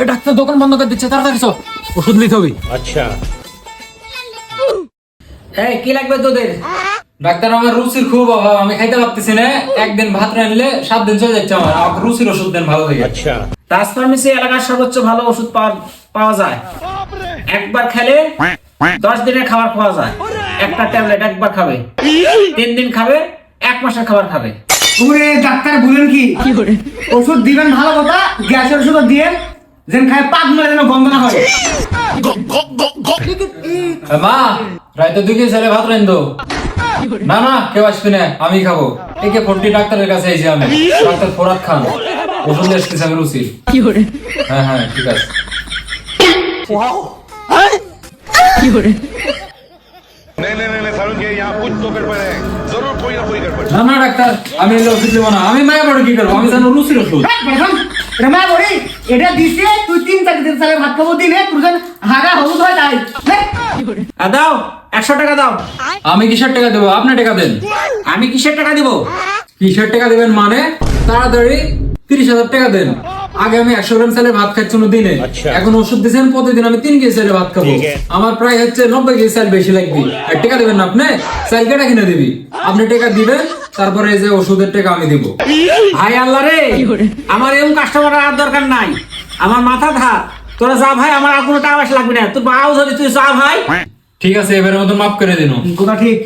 এ doctor দোকান বন্ধ করে দিচ্ছে, তাড়াতাড়ি চল, ওষুধ নিতে হবে। अच्छा এই কি লাগবে তোদের? ডাক্তার আমার রুচির খুব অভাব, আমি খাইতে পারতেছি না, একদিন ভাত রাঁধলে 7 দিন চলে যাচ্ছে আমার। আমাকে রুচির ওষুধ দেন ভালো থেকে। अच्छा তাজ ফার্মেসি এলাকার সর্বোচ্চ ভালো ওষুধ পাওয়া যায়। একবার খেলে 10 দিনের খাবার খাওয়া যায়। একটা ট্যাবলেট একবার খাবে, 3 দিন খাবে, 1 মাসের খাবার খাবে। ওরে ডাক্তার বলেন কি ওষুধ দিবেন ভালো কথা, গ্যাসের ওষুধ দিয়েন যেন খায় পাক মারে যেন গন্ধ না হয়। মা রাইতে 2 কেজি ছেলে ভাত রাঁধো। না না কেউ আসবে না, আমি খাবো। একে 40 ডাক্তারের কাছে এসে আমি ডাক্তার ফোরাত খান ওষুধ এসেছে আমি রুচির। হ্যাঁ হ্যাঁ ঠিক আছে। नहीं नहीं नहीं सारुण के यहाँ कुछ तो गड़बड़ है जरूर कोई ना कोई गड़बड़ না না ডাক্তার আমি এলে ওষুধ দেবো না, আমি মায়া বড় কি করবো, আমি জানো রুচির ওষুধ। রেমা বড়ি এটা দিছে তুই 3-4 দিন সালে ভাত খাবো দিনে তুই যেন হাগা হলুদ হয় তাই দাও 100 টাকা দাও। আমি কিসের টাকা দেবো, আপনি টাকা দেন। আমি কিসের টাকা দিব? কিসের টাকা দেবেন মানে তাড়াতাড়ি 30,000 টাকা দেন। আগে আমি 100 গ্রাম চালের ভাত খাচ্ছি দিনে, আচ্ছা। এখন ওষুধ দিয়েছেন প্রতিদিন আমি 3 কেজি চালের ভাত খাবো। ঠিক আছে। আমার প্রায় হচ্ছে 90 কেজি চাল বেশি লাগবে। আর টাকা দেবেন না আপনি, চাল কেটা কিনে দিবি, আপনি টাকা দিবেন, তারপরে এই যে ওষুধের টাকা আমি দিব। ভাই আল্লাহ রে, আমার এরকম কাস্টমার আর দরকার নাই, আমার মাথা ধা। তোরা যা ভাই, আমার আর কোনো টাকা পয়সা লাগবে না। তুই বাও ধরি, তুই যা ভাই। ঠিক আছে এবারের মতো মাফ করে দিন। কথা ঠিক।